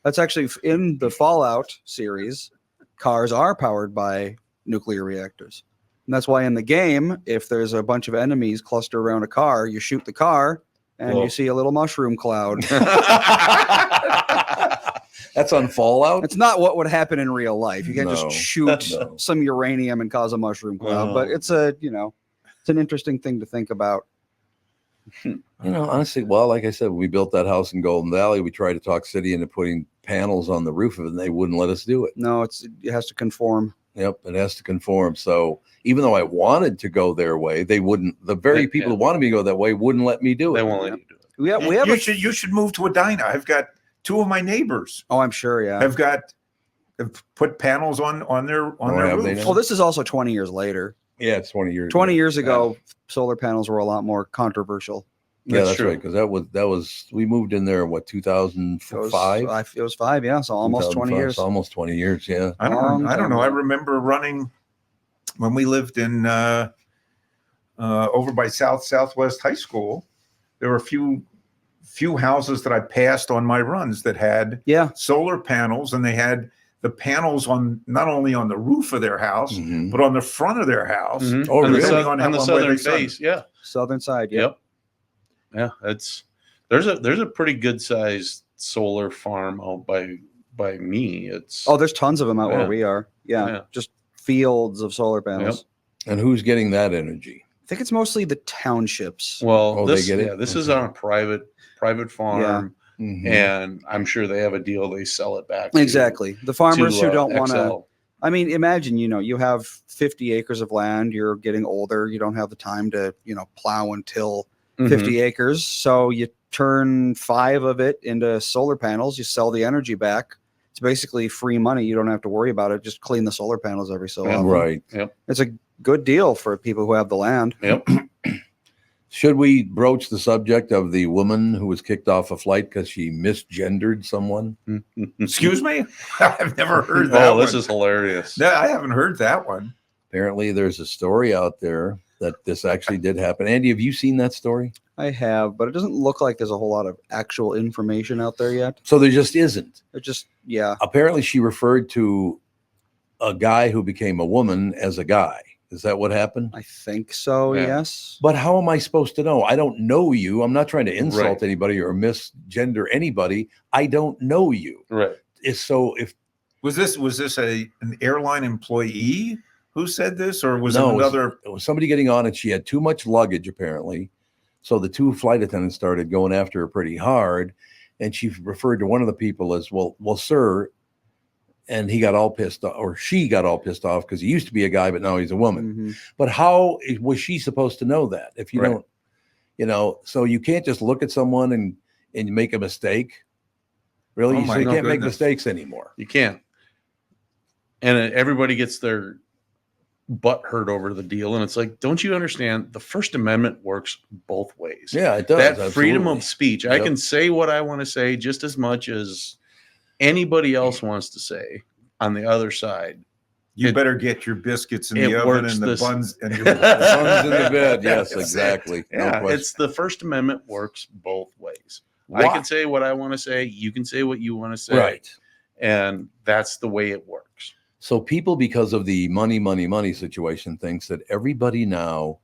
That's actually in the Fallout series. Cars are powered by nuclear reactors. And that's why in the game, if there's a bunch of enemies clustered around a car, you shoot the car and Whoa. you see a little mushroom cloud. That's on Fallout. It's not what would happen in real life. You can't No, just shoot no. some uranium and cause a mushroom cloud, but Oh. it's it's an interesting thing to think about. Honestly, well, like I said, when we built that house in Golden Valley, we tried to talk city into putting panels on the roof of it, and they wouldn't let us do it. No, it has to conform. Yep, it has to conform. So even though I wanted to go their way, they wouldn't. The very Yeah, people yeah. who wanted me to go that way wouldn't let me do it. They won't let you do it. We have you should move to Edina. I've got two of my neighbors Oh, I'm sure, yeah. have put panels on their have they roofs. now? Well, this is also 20 years later. Yeah, it's 20 years. 20 years ago, solar panels were a lot more controversial. Yeah, that's true. right. Because that was we moved in there what 2005. It was 5, yeah. So almost 20 2005, years. so almost 20 years. Yeah. I Long don't time know. I ago. remember running when we lived in over by Southwest High School. There were a few houses that I passed on my runs that had Yeah. solar panels, and they had the panels on not only on the roof of their house Mhm. but on the front of their house. Mhm. Oh, on the, really? on the On where southern they sun. face. Yeah. Southern side. Yeah. Yep. Yeah. There's a pretty good sized solar farm out by me. It's Oh, there's tons of them out Yeah. where we are. Yeah. Yeah. Just fields of solar panels. And who's getting that energy? I think it's mostly the townships. well, Oh, they this get it? yeah, this is Okay. on a private farm. Mhm. and I'm sure they have a deal. They sell it back. Exactly. The farmers who don't want to. XL. I mean, imagine, you have 50 acres of land. You're getting older. You don't have the time to, plow and till Mhm. 50 acres. So you turn 5 of it into solar panels. You sell the energy back. It's basically free money. You don't have to worry about it. Just clean the solar panels every so often. Right. Yep. It's a good deal for people who have the land. Yep. Should we broach the subject of the woman who was kicked off a flight because she misgendered someone? Excuse me? I've never heard that. Oh, this one. is hilarious. No, I haven't heard that one. Apparently, there's a story out there that this actually did happen. Andy, have you seen that story? I have, but it doesn't look like there's a whole lot of actual information out there yet. So there just isn't. It just, yeah. Apparently, she referred to a guy who became a woman as a guy. Is that what happened? I think so, Yeah. yes. But how am I supposed to know? I don't know you. I'm not trying to insult Right. anybody or misgender anybody. I don't know you. Right. So if Was this an airline employee who said this, or was No, it it was- another? it was somebody getting on and she had too much luggage apparently, so the 2 flight attendants started going after her pretty hard, and she referred to one of the people as well, sir, and he got all pissed off, or she got all pissed off because he used to be a guy but now he's a woman. Mhm. But how was she supposed to know that if you Right. don't, so you can't just look at someone and make a mistake. Really? Oh So my you can't make goodness. mistakes anymore. You can't. And everybody gets their butt hurt over the deal. And it's like, don't you understand? The First Amendment works both ways. Yeah, it does. That freedom absolutely. of speech. I Yep. can say what I want to say just as much as anybody else wants to say on the other side. You It- better get your biscuits in it the oven works and the this- buns and your Buns in the bed. Yes, That's it. exactly. No Yeah, question. it's the First Amendment works both ways. I Why? can say what I want to say. You can say what you want to say. Right. And that's the way it works. So people, because of the money situation, thinks that everybody now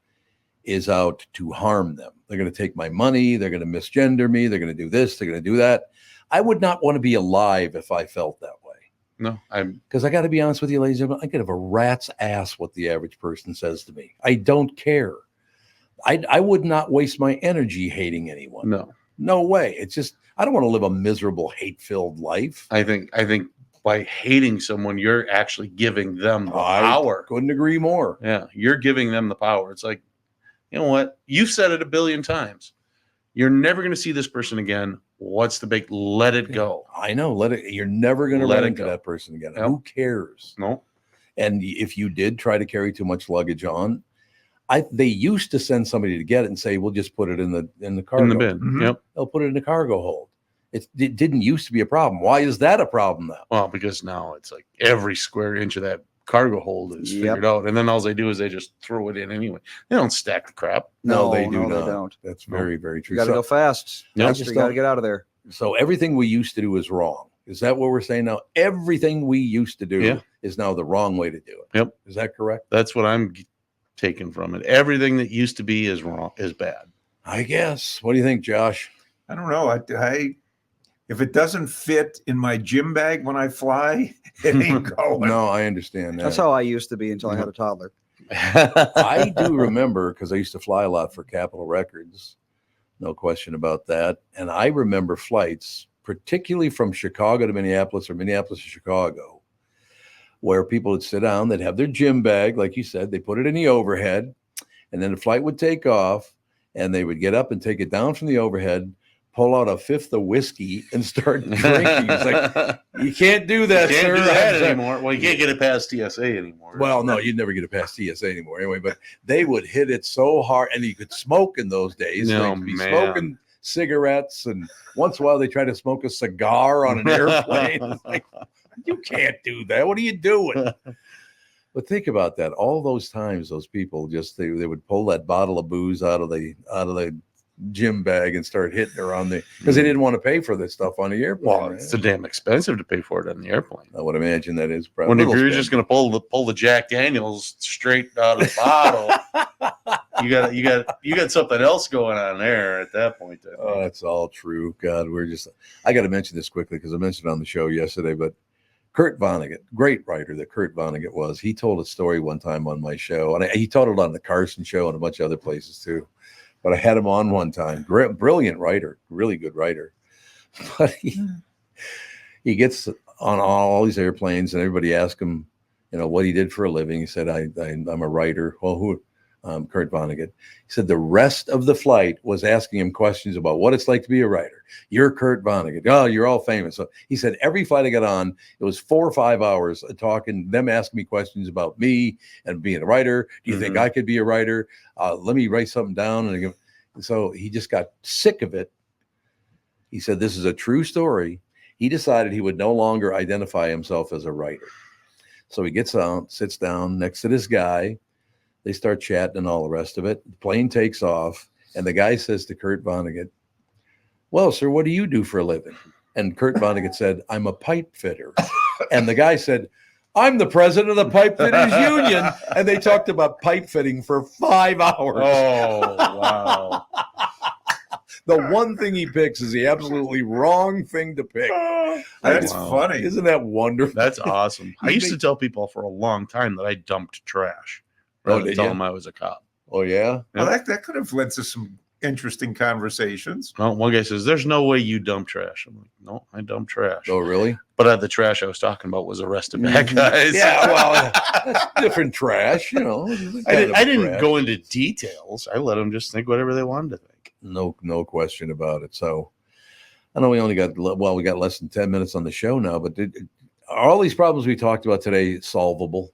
is out to harm them. They're going to take my money. They're going to misgender me. They're going to do this. They're going to do that. I would not want to be alive if I felt that way. No, I'm Because I got to be honest with you, ladies and gentlemen, I could have a rat's ass what the average person says to me. I don't care. I would not waste my energy hating anyone. no. No way. It's just, I don't want to live a miserable, hate-filled life. I think by hating someone, you're actually giving them the I power. couldn't agree more. Yeah, you're giving them the power. It's like, you know what? You've said it a billion times. You're never going to see this person again. What's the big? Let it go. I know. You're never going to Let run it into go. that person again. Yep. Who cares? No. And if you did try to carry too much luggage on, they used to send somebody to get it and say, we'll just put it in the cargo. In the bin. Mhm. Yep. They'll put it in the cargo hold. It didn't used to be a problem. Why is that a problem now? Well, because now it's like every square inch of that cargo hold is Yep. figured out. And then all they do is they just throw it in anyway. They don't stack the crap. No, they do no, not. They don't. That's No. very, very true. You got to go fast. Yep. Faster, you got to get out of there. So everything we used to do is wrong. Is that what we're saying now? Everything we used to do Yeah. is now the wrong way to do it. Yep. Is that correct? That's what I'm taking from it. Everything that used to be is wrong, is bad. I guess. What do you think, Josh? I don't know. I if it doesn't fit in my gym bag when I fly, it ain't going. No, I understand that. That's how I used to be until I had a toddler. I do remember, because I used to fly a lot for Capitol Records, no question about that. And I remember flights, particularly from Chicago to Minneapolis or Minneapolis to Chicago, where people would sit down, they'd have their gym bag, like you said, they put it in the overhead, and then the flight would take off, and they would get up and take it down from the overhead, pull out a fifth of whiskey, and start drinking. It's like, you can't do that, You can't sir. do that I'm sorry. anymore. Well, you can't get it past TSA anymore. Well, no, you'd never get it past TSA anymore anyway, but they would hit it so hard, and you could smoke in those days. No, They'd be man. smoking cigarettes, and once in a while they try to smoke a cigar on an airplane. It's like, you can't do that. What are you doing? But think about that. All those times, those people just they would pull that bottle of booze out of the gym bag and start hitting her on the, because they didn't want to pay for this stuff on the airplane. Well, it's so damn expensive to pay for it on the airplane. I would imagine that is When probably if you're just going to pull the Jack Daniels straight out of the bottle, you got something else going on there at that point. I think. Oh, that's all true. God, I got to mention this quickly because I mentioned it on the show yesterday, but Kurt Vonnegut, great writer that Kurt Vonnegut was, he told a story one time on my show, and he told it on the Carson show and a bunch of other places too. But I had him on one time. Brilliant writer, really good writer. But he gets on all these airplanes, and everybody asks him, what he did for a living. He said, I'm a writer. Well, who? Kurt Vonnegut. He said the rest of the flight was asking him questions about what it's like to be a writer. You're Kurt Vonnegut. Oh, you're all famous. So he said every flight I got on, it was 4 or 5 hours of talking, them asking me questions about me and being a writer. Do you think I could be a writer? Let me write something down. And so he just got sick of it. He said, this is a true story. He decided he would no longer identify himself as a writer. So he gets out, sits down next to this guy. They start chatting and all the rest of it. The plane takes off, and the guy says to Kurt Vonnegut, well, sir, what do you do for a living? And Kurt Vonnegut said, I'm a pipe fitter. And the guy said, I'm the president of the Pipe Fitters Union. And they talked about pipe fitting for 5 hours. Oh, wow. The one thing he picks is the absolutely wrong thing to pick. That's Wow. funny. Isn't that wonderful? That's awesome. I used to tell people for a long time that I dumped trash. Oh, Rather than did tell you? them I was a cop. Oh, yeah? Well, that could have led to some interesting conversations. Well, one guy says, there's no way you dump trash. I'm like, no, I dump trash. Oh, really? But the trash I was talking about was arrested bad guys. Yeah, well, that's different trash, I didn't trash. go into details. I let them just think whatever they wanted to think. No question about it. So I know we only got, we got less than 10 minutes on the show now, but are all these problems we talked about today solvable?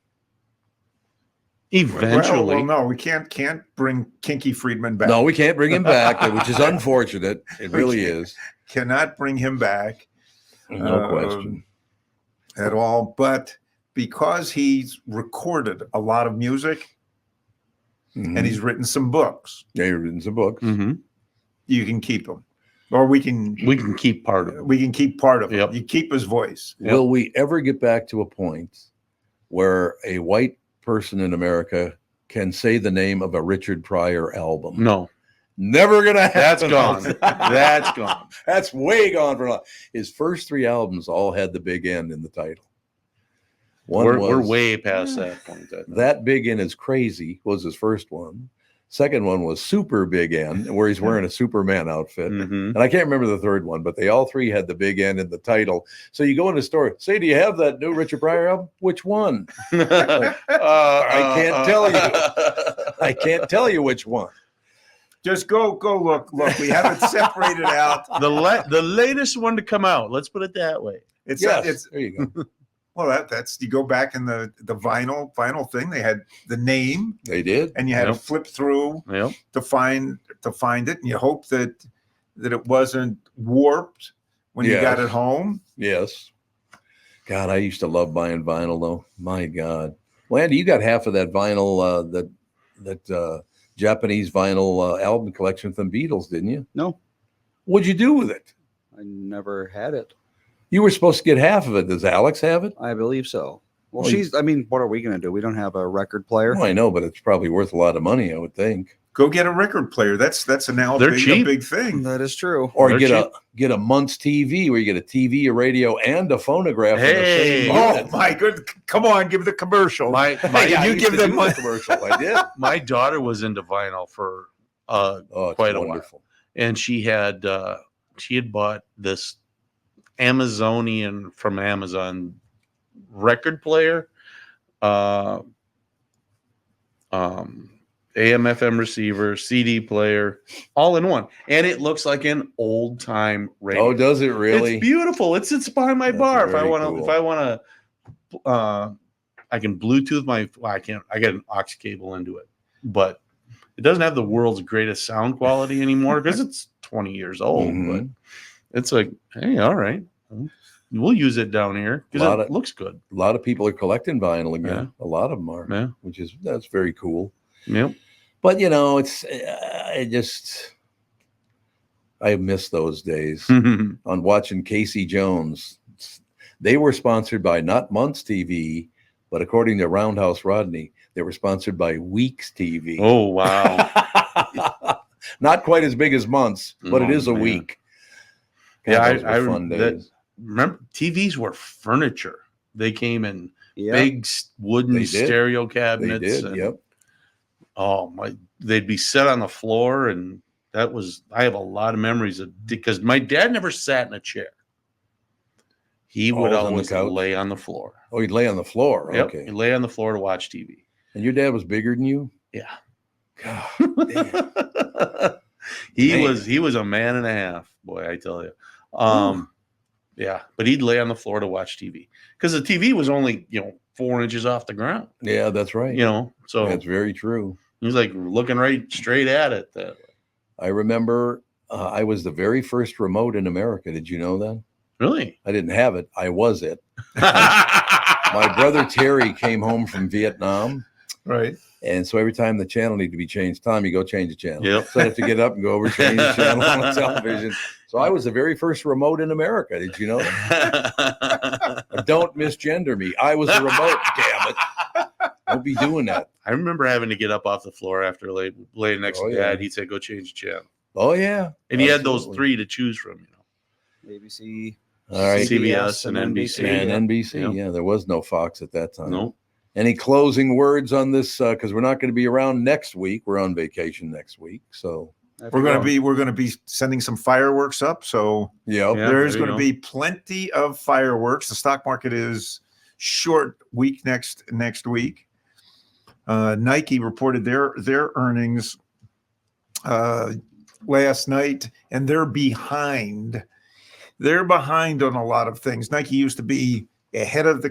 Eventually. Well, no, we can't bring Kinky Friedman back. No, we can't bring him back, which is unfortunate. It really is. Cannot bring him back. No question. At all. But because he's recorded a lot of music and he's written some books, Yeah, he's written some books. Mm-hmm. you can keep him. Or we can keep part of it. we can keep part of Yep. it. You keep his voice. Yep. Will we ever get back to a point where a white person in America can say the name of a Richard Pryor album? No, Never gonna happen. that's gone. That's gone. That's way gone for now. His first 3 albums all had the big N in the title. We're way past that point. I think. That Big N is Crazy was his first one. Second one was Super Big N, where he's wearing a Superman outfit. Mhm. And I can't remember the third one, but they all 3 had the big N in the title. So you go in the store, say, do you have that new Richard Pryor album? Which one? I can't tell you. I can't tell you which one. Just go look. We have it separated out. The latest one to come out. Let's put it that way. It's Yes, there you go. well that's you go back in the vinyl thing. They had the name They did. and you had to Yep. flip through Yep. to find it, and you hope that it wasn't warped when you got Yes. it home. Yes. God, I used to love buying vinyl, though. My God. Well, Andy, you got half of that vinyl, that Japanese vinyl album collection from Beatles, didn't you? No, What'd you do with it? I never had it. You were supposed to get half of it. Does Alex have it? I believe so. Well, Well, I mean, what are we going to do? We don't have a record player. Oh, I know, but it's probably worth a lot of money, I would think. Go get a record player. That's now They're a cheap. big thing. That is true. Or They're get a month's TV where you get a TV, a radio, and a phonograph. Hey. In the same Oh unit. my good! Come on, give the commercial. My Hey, I you used give to them do money. the commercial. I did. my daughter was into vinyl for Oh, it's quite a while. wonderful. And she had bought this Amazonian from Amazon record player, AM FM receiver, CD player, all in one, and it looks like an old time radio. Oh, does it really? It's beautiful. It sits behind my That's bar. If I very want to, cool. if I want to, I can Bluetooth my. Well, I can't. I get an aux cable into it, but it doesn't have the world's greatest sound quality anymore because it's 20 years old. Mhm. But it's like, hey, all right, we'll use it down here because Lot it of- looks good. A lot of people are collecting vinyl again. A lot of them are, Yeah. that's very cool. Yep. But it's I miss those days on watching Casey Jones. They were sponsored by not Months TV, but according to Roundhouse Rodney, they were sponsored by Weeks TV. Oh wow. Not quite as big as Months, but it Oh, is a man. week. Yeah, God, those were fun days. Remember TVs were furniture. They came in Yeah. big wooden They did. stereo They cabinets. did. and- Yep. Oh my! They'd be set on the floor, and I have a lot of memories of, because my dad never sat in a chair. He would Always on the always couch? lay on the floor. Oh, he'd lay on the floor. Yep. Okay. He'd lay on the floor to watch TV. And your dad was bigger than you? Yeah. God damn. He was a man and a half, boy, I tell you. Yeah, but he'd lay on the floor to watch TV because the TV was only 4 inches off the ground. Yeah, that's right. So That's very true. he was like looking right straight at it. I remember I was the very first remote in America. Did you know that? Really? I didn't have it. I was it. My brother Terry came home from Vietnam. Right. And so every time the channel needed to be changed, Tom, you go change the channel. Yep. So I have to get up and go over change the channel on the television. So I was the very first remote in America. Did you know that? Don't misgender me. I was the remote. Damn it. Don't be doing that. I remember having to get up off the floor after laying next to Dad. He'd say, "Go change the channel." Oh yeah. And he had those 3 to choose from. ABC, All right. CBS and NBC. And NBC. Yep. Yeah, there was no Fox at that time. Nope. Any closing words on this? Because we're not going to be around next week. We're on vacation next week. So We're going to be sending some fireworks up. So yeah. there's there you going to be plenty of fireworks. The stock market is short week next week. Nike reported their earnings last night, and they're behind. They're behind on a lot of things. Nike used to be ahead of the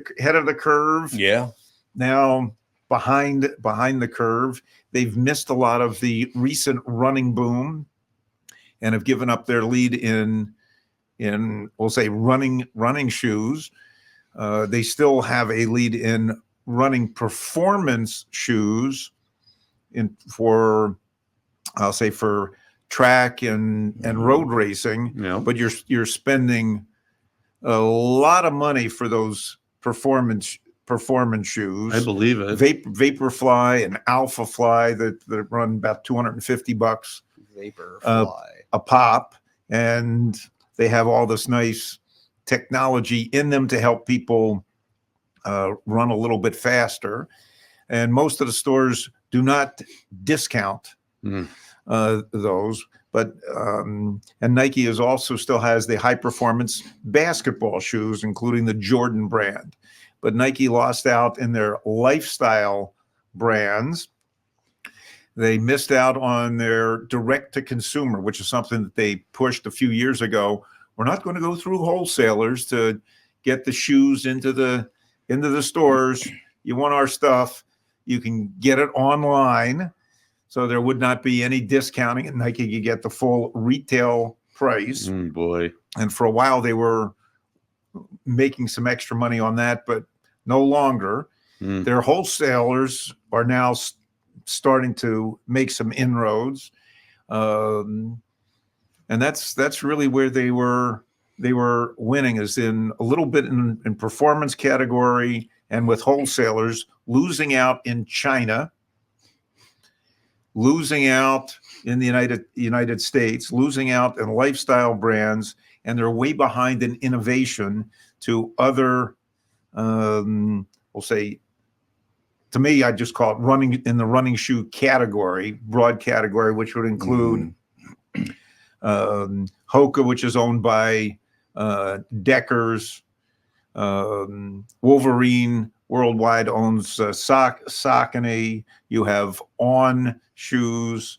curve. Yeah. Now behind the curve. They've missed a lot of the recent running boom and have given up their lead in we'll say running shoes. They still have a lead in running performance shoes for track and road racing. Yeah. But you're spending a lot of money for those performance shoes. I believe it. Vaporfly and Alpha Fly that run about $250 Vaporfly a pop, and they have all this nice technology in them to help people run a little bit faster. And most of the stores do not discount those. But and Nike is also still has the high performance basketball shoes, including the Jordan brand. But Nike lost out in their lifestyle brands. They missed out on their direct to consumer, which is something that they pushed a few years ago. We're not going to go through wholesalers to get the shoes into the stores. You want our stuff, you can get it online. So there would not be any discounting, and Nike could get the full retail price. Boy. And for a while, they were making some extra money on that, but no longer. Their wholesalers are now starting to make some inroads, and that's really where they were winning, is in a little bit in performance category and with wholesalers, losing out in China, losing out in the United States, losing out in lifestyle brands, and they're way behind in innovation to other, we'll say, to me, I just call it running in the running shoe category, broad category, which would include Hoka, which is owned by Deckers. Wolverine Worldwide owns Saucony. You have On shoes,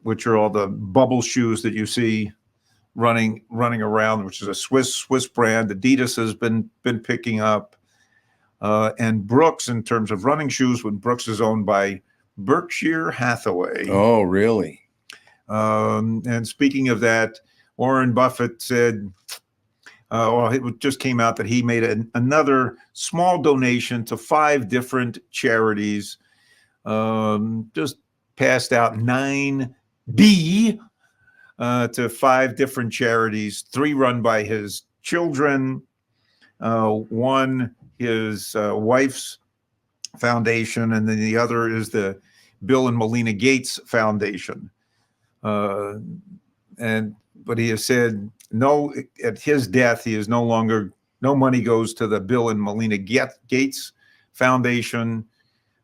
which are all the bubble shoes that you see running around, which is a Swiss brand. Adidas has been picking up, and Brooks, in terms of running shoes, when Brooks is owned by Berkshire Hathaway. Oh, really? And speaking of that, Warren Buffett said, it just came out that he made another small donation to 5 different charities. Just passed out $9 billion to 5 different charities, 3 run by his children, 1 his wife's foundation, and then the other is the Bill and Melinda Gates Foundation. But he has said no, at his death, he is no money goes to the Bill and Melinda Gates Foundation.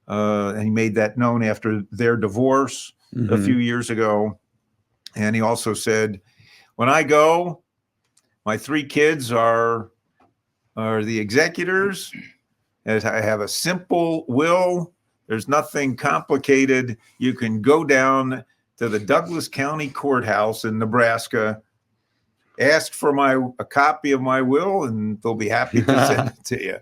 And he made that known after their divorce. a Mhm. few years ago. And he also said, when I go, my 3 kids are the executors. As I have a simple will. There's nothing complicated. You can go down to the Douglas County Courthouse in Nebraska, ask for a copy of my will, and they'll be happy to send it to you.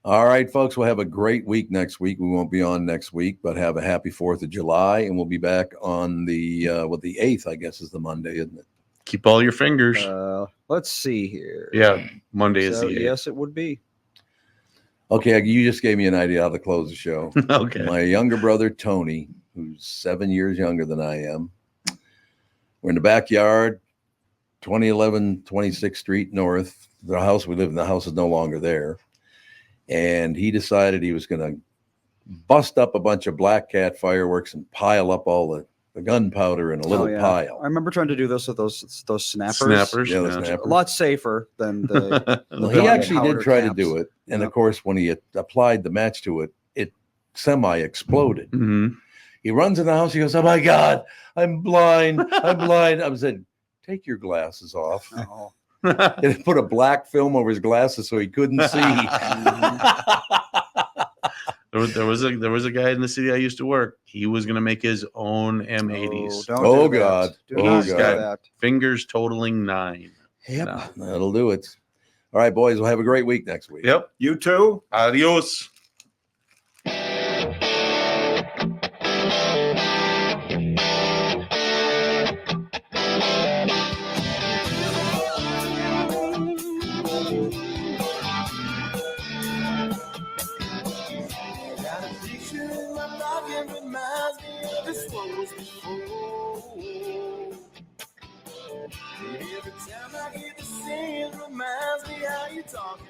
All right, folks, we'll have a great week next week. We won't be on next week, but have a happy 4th of July, and we'll be back on the 8th, I guess is the Monday, isn't it? Keep all your fingers. Let's see here. Yeah, Monday is So, the 8th. yes, it would be. Okay, you just gave me an idea how to close the show. Okay. My younger brother, Tony, who's 7 years younger than I am, we're in the backyard, 2011 26th Street North. The house we live in, the house is no longer there. And he decided he was going to bust up a bunch of black cat fireworks and pile up all the gunpowder in a little I pile. remember trying to do this with those snappers. Snappers. Yeah, the yeah. snappers. A lot safer than the. Well, the he actually powder did try to caps. do it. And Yeah. of course, when he applied the match to it, it semi-exploded. Mhm. He runs in the house. He goes, "Oh my God, I'm blind. I'm blind." I said, "Take your glasses off." Oh. And he put a black film over his glasses so he couldn't see. There was a guy in the city I used to work. He was going to make his own M80s. Don't Oh, do that. God. Do Oh, not do God. that. Fingers totaling 9. Yep, No. that'll do it. All right, boys, we'll have a great week next week. Yep. You too? Adios. Got a picture in my pocket reminds me of this one was before. And every time I hear the sing, reminds me how you talking